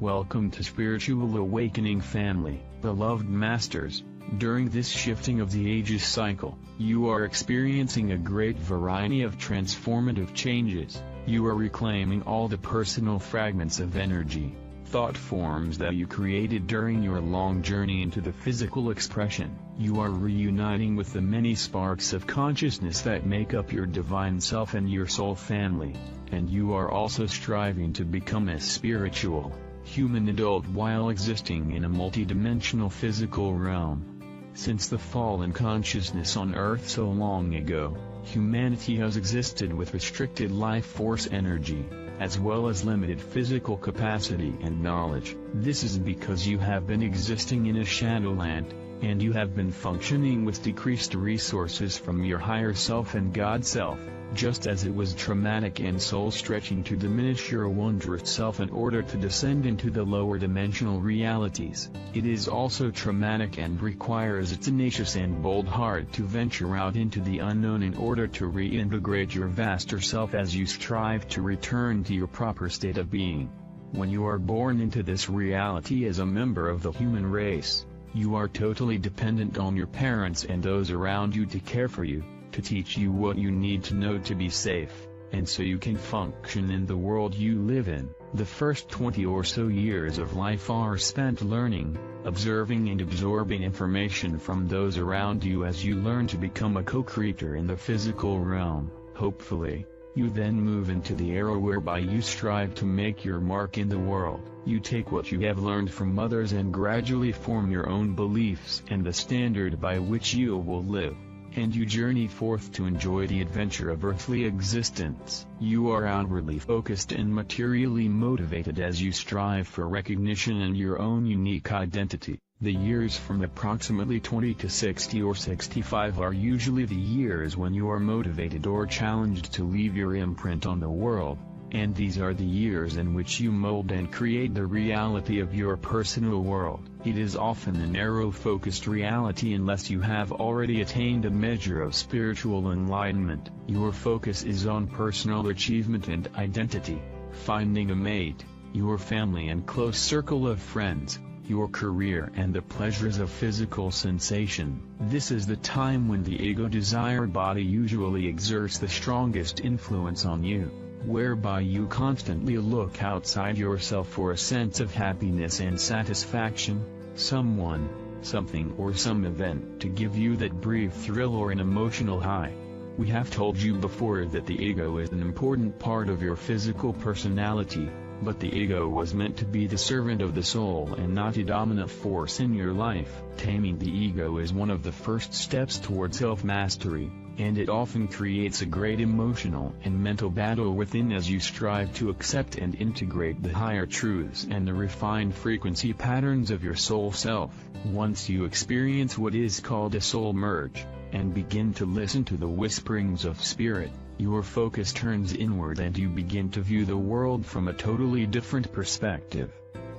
Welcome to Spiritual Awakening family, beloved masters. During this shifting of the ages cycle, you are experiencing a great variety of transformative changes. You are reclaiming all the personal fragments of energy, thought forms that you created during your long journey into the physical expression. You are reuniting with the many sparks of consciousness that make up your divine self and your soul family, and you are also striving to become a spiritual, human adult while existing in a multidimensional physical realm. Since the fall in consciousness on Earth so long ago, humanity has existed with restricted life force energy, as well as limited physical capacity and knowledge. This is because you have been existing in a shadowland, and you have been functioning with decreased resources from your higher self and God self. Just as it was traumatic and soul-stretching to diminish your wondrous self in order to descend into the lower dimensional realities, it is also traumatic and requires a tenacious and bold heart to venture out into the unknown in order to reintegrate your vaster self as you strive to return to your proper state of being. When you are born into this reality as a member of the human race, you are totally dependent on your parents and those around you to care for you, to teach you what you need to know to be safe, and so you can function in the world you live in. The first 20 or so years of life are spent learning, observing and absorbing information from those around you as you learn to become a co-creator in the physical realm. Hopefully, you then move into the era whereby you strive to make your mark in the world. You take what you have learned from others and gradually form your own beliefs and the standard by which you will live, and you journey forth to enjoy the adventure of earthly existence. You are outwardly focused and materially motivated as you strive for recognition and your own unique identity. The years from approximately 20 to 60 or 65 are usually the years when you are motivated or challenged to leave your imprint on the world, and these are the years in which you mold and create the reality of your personal world. It is often a narrow-focused reality unless you have already attained a measure of spiritual enlightenment. Your focus is on personal achievement and identity, finding a mate, your family and close circle of friends, your career and the pleasures of physical sensation. This is the time when the ego desire body usually exerts the strongest influence on you, whereby you constantly look outside yourself for a sense of happiness and satisfaction, someone, something or some event to give you that brief thrill or an emotional high. We have told you before that the ego is an important part of your physical personality, but the ego was meant to be the servant of the soul and not a dominant force in your life. Taming the ego is one of the first steps toward self-mastery, and it often creates a great emotional and mental battle within as you strive to accept and integrate the higher truths and the refined frequency patterns of your soul self. Once you experience what is called a soul merge, and begin to listen to the whisperings of spirit, your focus turns inward and you begin to view the world from a totally different perspective.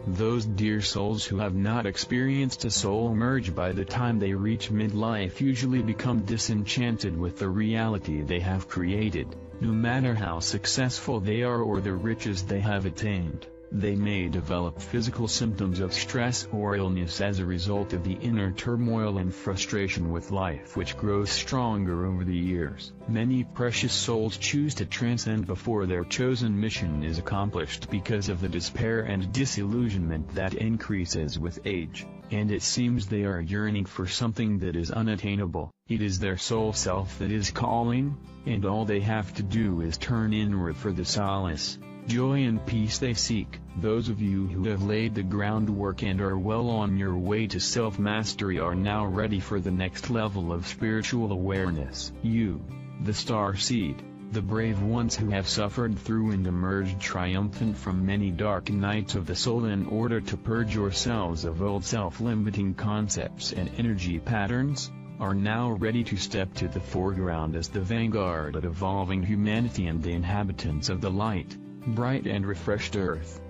Those dear souls who have not experienced a soul merge by the time they reach midlife usually become disenchanted with the reality they have created, no matter how successful they are or the riches they have attained. They may develop physical symptoms of stress or illness as a result of the inner turmoil and frustration with life which grows stronger over the years. Many precious souls choose to transcend before their chosen mission is accomplished because of the despair and disillusionment that increases with age, and it seems they are yearning for something that is unattainable. It is their soul self that is calling, and all they have to do is turn inward for the solace, joy and peace they seek. Those of you who have laid the groundwork and are well on your way to self-mastery are now ready for the next level of spiritual awareness. You, the star seed, the brave ones who have suffered through and emerged triumphant from many dark nights of the soul in order to purge yourselves of old self-limiting concepts and energy patterns, are now ready to step to the foreground as the vanguard of evolving humanity and the inhabitants of the light, bright and refreshed earth.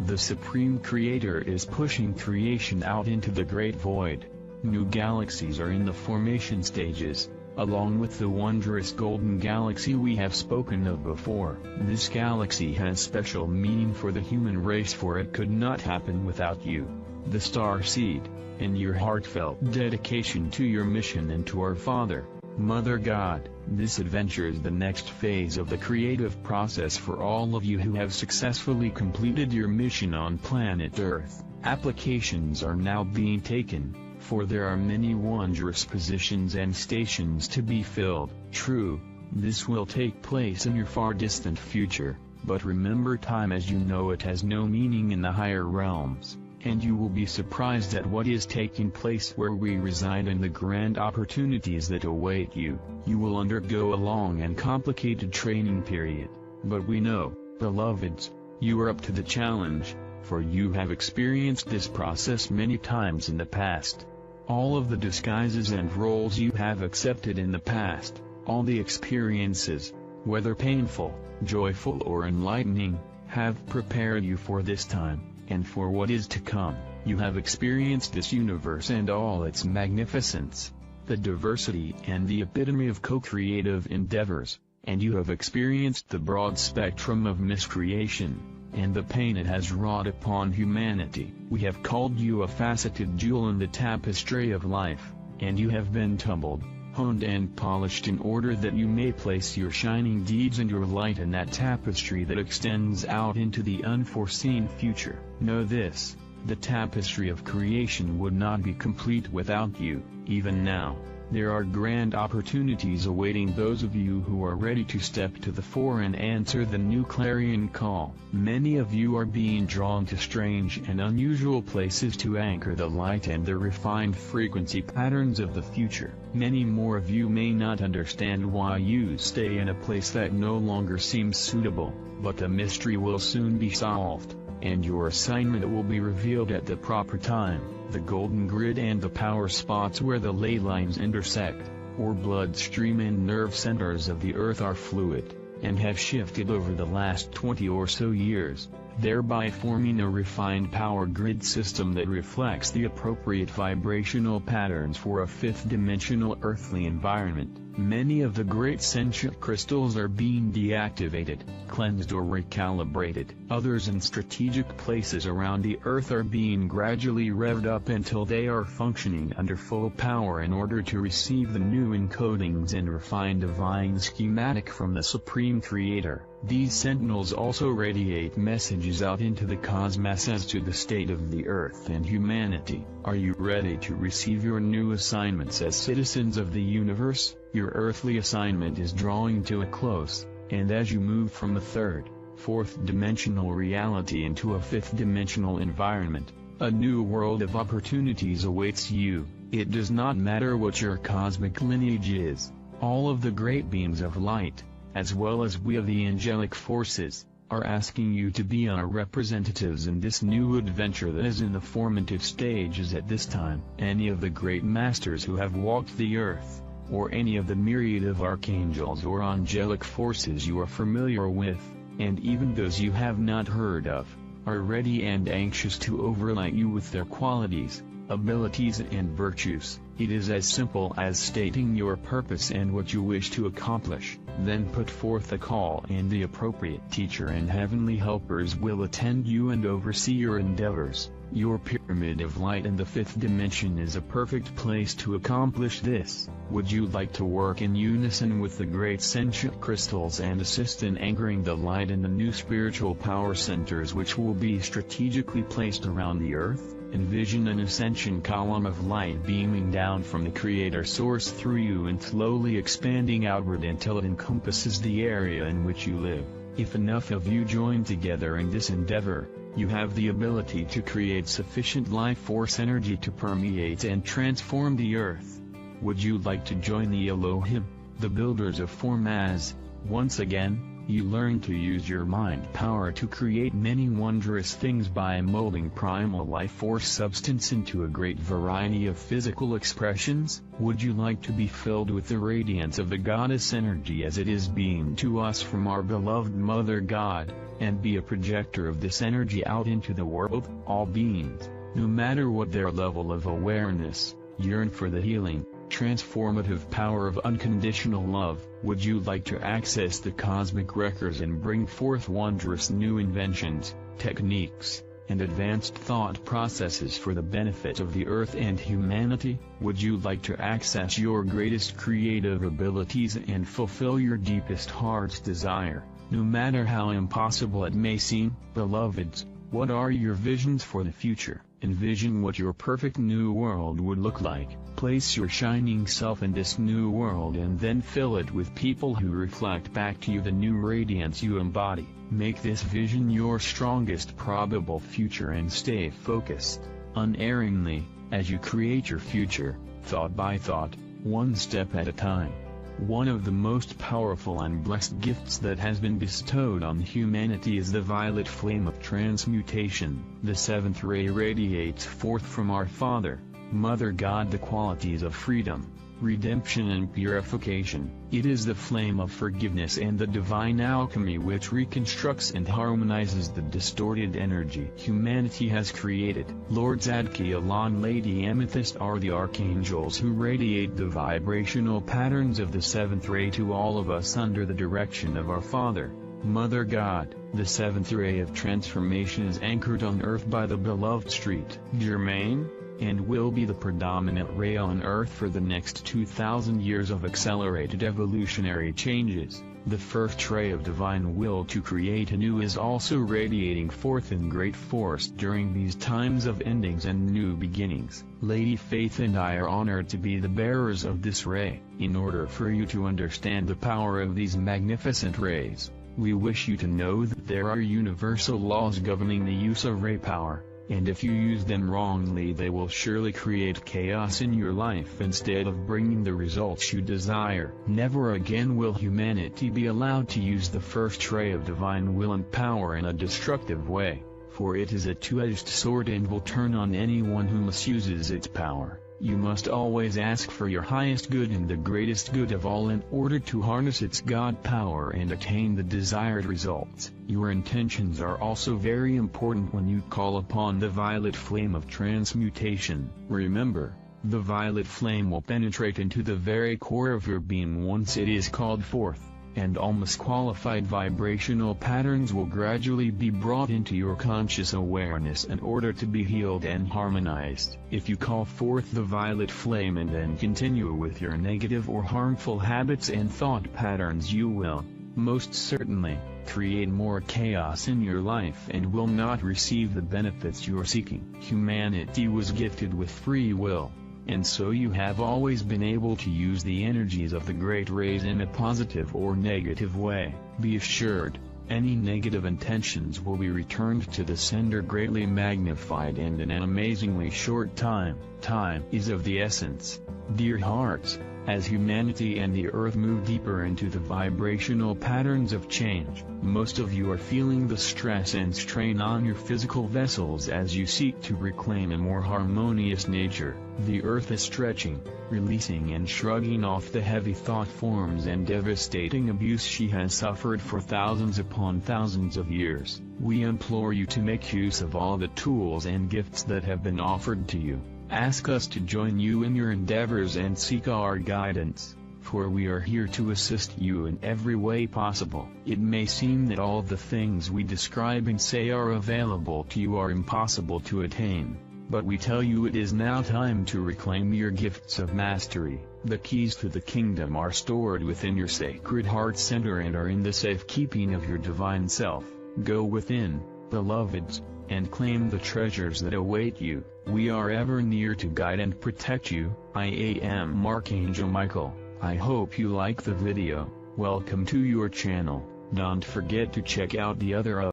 The Supreme Creator is pushing creation out into the great void. New galaxies are in the formation stages, along with the wondrous golden galaxy we have spoken of before. This galaxy has special meaning for the human race, for it could not happen without you, the star seed, and your heartfelt dedication to your mission and to our Father, Mother God. This adventure is the next phase of the creative process for all of you who have successfully completed your mission on planet Earth. Applications are now being taken, for there are many wondrous positions and stations to be filled. True, this will take place in your far distant future, but remember, time as you know it has no meaning in the higher realms, and you will be surprised at what is taking place where we reside and the grand opportunities that await you. You will undergo a long and complicated training period, but we know, beloveds, you are up to the challenge, for you have experienced this process many times in the past. All of the disguises and roles you have accepted in the past, all the experiences, whether painful, joyful or enlightening, have prepared you for this time, and for what is to come. You have experienced this universe and all its magnificence, the diversity and the epitome of co-creative endeavors, and you have experienced the broad spectrum of miscreation, and the pain it has wrought upon humanity. We have called you a faceted jewel in the tapestry of life, and you have been tumbled, honed and polished in order that you may place your shining deeds and your light in that tapestry that extends out into the unforeseen future. Know this, the tapestry of creation would not be complete without you. Even now, there are grand opportunities awaiting those of you who are ready to step to the fore and answer the new clarion call. Many of you are being drawn to strange and unusual places to anchor the light and the refined frequency patterns of the future. Many more of you may not understand why you stay in a place that no longer seems suitable, but the mystery will soon be solved, and your assignment will be revealed at the proper time. The golden grid and the power spots where the ley lines intersect, or bloodstream and nerve centers of the earth are fluid, and have shifted over the last 20 or so years, thereby forming a refined power grid system that reflects the appropriate vibrational patterns for a fifth-dimensional earthly environment. Many of the great sentient crystals are being deactivated, cleansed or recalibrated. Others in strategic places around the earth are being gradually revved up until they are functioning under full power in order to receive the new encodings and refined divine schematic from the Supreme Creator. These sentinels also radiate messages out into the cosmos as to the state of the earth and humanity. Are you ready to receive your new assignments as citizens of the universe? Your earthly assignment is drawing to a close, and as you move from a third, fourth-dimensional reality into a fifth-dimensional environment, a new world of opportunities awaits you. It does not matter what your cosmic lineage is, all of the great beams of light, as well as we of the angelic forces, are asking you to be our representatives in this new adventure that is in the formative stages at this time. Any of the great masters who have walked the earth, or any of the myriad of archangels or angelic forces you are familiar with, and even those you have not heard of, are ready and anxious to overlight you with their qualities, abilities and virtues. It is as simple as stating your purpose and what you wish to accomplish, then put forth the call and the appropriate teacher and heavenly helpers will attend you and oversee your endeavors. Your pyramid of light in the fifth dimension is a perfect place to accomplish this. Would you like to work in unison with the great sentient crystals and assist in anchoring the light in the new spiritual power centers which will be strategically placed around the earth? Envision an ascension column of light beaming down from the Creator Source through you and slowly expanding outward until it encompasses the area in which you live. If enough of you join together in this endeavor, you have the ability to create sufficient life force energy to permeate and transform the earth. Would you like to join the Elohim, the builders of form, as, once again, you learn to use your mind power to create many wondrous things by molding primal life force substance into a great variety of physical expressions? Would you like to be filled with the radiance of the goddess energy as it is beamed to us from our beloved Mother God, and be a projector of this energy out into the world? All beings, no matter what their level of awareness, yearn for the healing, transformative power of unconditional love. Would you like to access the cosmic records and bring forth wondrous new inventions, techniques, and advanced thought processes for the benefit of the earth and humanity? Would you like to access your greatest creative abilities and fulfill your deepest heart's desire, no matter how impossible it may seem? Beloveds, what are your visions for the future? Envision what your perfect new world would look like. Place your shining self in this new world and then fill it with people who reflect back to you the new radiance you embody. Make this vision your strongest probable future and stay focused, unerringly, as you create your future, thought by thought, one step at a time. One of the most powerful and blessed gifts that has been bestowed on humanity is the violet flame of transmutation. The seventh ray radiates forth from our Father, Mother God, the qualities of freedom, redemption and purification. It is the flame of forgiveness and the divine alchemy which reconstructs and harmonizes the distorted energy humanity has created. Lord Zadkiel and Lady Amethyst are the archangels who radiate the vibrational patterns of the seventh ray to all of us under the direction of our Father, Mother God. The seventh ray of transformation is anchored on earth by the beloved Street Germain, and will be the predominant ray on Earth for the next 2,000 years of accelerated evolutionary changes. The first ray of divine will to create anew is also radiating forth in great force during these times of endings and new beginnings. Lady Faith and I are honored to be the bearers of this ray. In order for you to understand the power of these magnificent rays, we wish you to know that there are universal laws governing the use of ray power, and if you use them wrongly they will surely create chaos in your life instead of bringing the results you desire. Never again will humanity be allowed to use the first ray of divine will and power in a destructive way, for it is a two-edged sword and will turn on anyone who misuses its power. You must always ask for your highest good and the greatest good of all in order to harness its God power and attain the desired results. Your intentions are also very important when you call upon the violet flame of transmutation. Remember, the violet flame will penetrate into the very core of your being once it is called forth, and all misqualified vibrational patterns will gradually be brought into your conscious awareness in order to be healed and harmonized. If you call forth the violet flame and then continue with your negative or harmful habits and thought patterns, you will, most certainly, create more chaos in your life and will not receive the benefits you are seeking. Humanity was gifted with free will, and so you have always been able to use the energies of the great rays in a positive or negative way. Be assured, any negative intentions will be returned to the sender greatly magnified and in an amazingly short time. Time is of the essence, dear hearts, as humanity and the earth move deeper into the vibrational patterns of change. Most of you are feeling the stress and strain on your physical vessels as you seek to reclaim a more harmonious nature. The earth is stretching, releasing and shrugging off the heavy thought forms and devastating abuse she has suffered for thousands upon thousands of years. We implore you to make use of all the tools and gifts that have been offered to you. Ask us to join you in your endeavors and seek our guidance, for we are here to assist you in every way possible. It may seem that all the things we describe and say are available to you are impossible to attain, but we tell you it is now time to reclaim your gifts of mastery. The keys to the kingdom are stored within your sacred heart center and are in the safekeeping of your divine self. Go within, beloveds, and claim the treasures that await you. We are ever near to guide and protect you. I am Archangel Michael. I hope you like the video. Welcome to your channel. Don't forget to check out the other